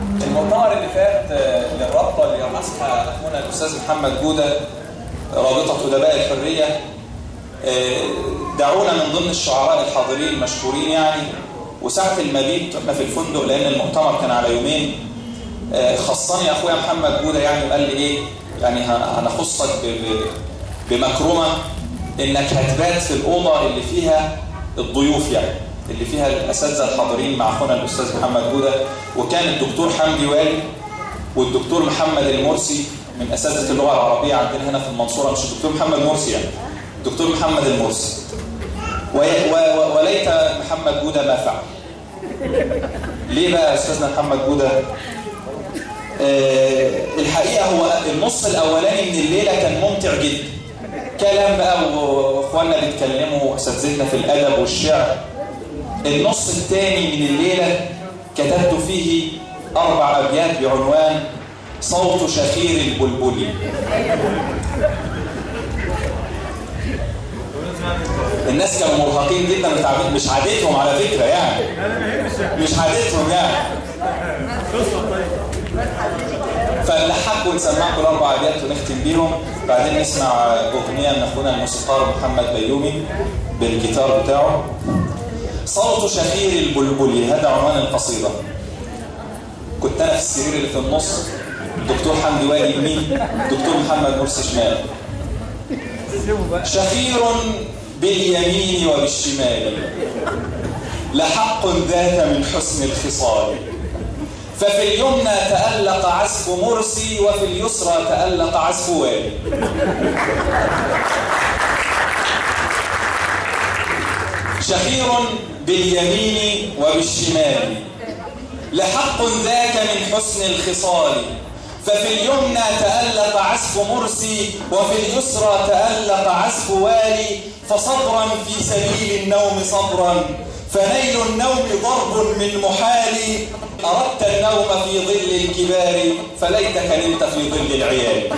المؤتمر اللي فات للرابطه اللي رأسها اخونا الاستاذ محمد جوده رابطه ادباء الحريه، دعونا من ضمن الشعراء الحاضرين المشكورين يعني. وساعه المبيت احنا في الفندق لان المؤتمر كان على يومين، خصني اخويا محمد جوده يعني وقال لي ايه يعني هنخصك بمكرمه انك هتبات في الاوضه اللي فيها الضيوف يعني، اللي فيها الاساتذه الحاضرين مع اخونا الاستاذ محمد جوده. وكان الدكتور حمدي والي والدكتور محمد المرسي من اساتذه اللغه العربيه عندنا هنا في المنصوره، مش الدكتور محمد مرسي يعني، الدكتور محمد المرسي. وليت محمد جوده ما فعل. ليه بقى يا استاذنا محمد جوده؟ الحقيقه هو النص الاولاني من الليله كان ممتع جدا، كلام بقى واخواننا بيتكلموا اساتذتنا في الادب والشعر. النص الثاني من الليله كتبت فيه 4 أبيات بعنوان صوت شخير البلبل. الناس كانوا مرهقين جدا وتعبانين، مش عادتهم على فكره يعني، مش عادتهم يعني. فنلحق ونسمعكم ال4 أبيات ونختم بيهم، بعدين نسمع اغنيه من اخونا الموسيقار محمد بيومي بالجيتار بتاعه. صوت شخير البلبل، هذا عنوان القصيده. كنت انا في السرير اللي في النص، الدكتور حمدي والي يمين، الدكتور محمد مرسي شمال. شخير باليمين وبالشمال، لحق ذات من حسن الخصال، ففي اليمنى تألق عزف مرسي وفي اليسرى تألق عزف والي. شخير باليمين وبالشمال، لحق ذاك من حسن الخصال، ففي اليمنى تألق عزف مرسي وفي اليسرى تألق عزف والي. فصبرا في سبيل النوم صبرا، فنيل النوم ضرب من محال. أردت النوم في ظل الكبار، فليتك نمت في ظل العيال.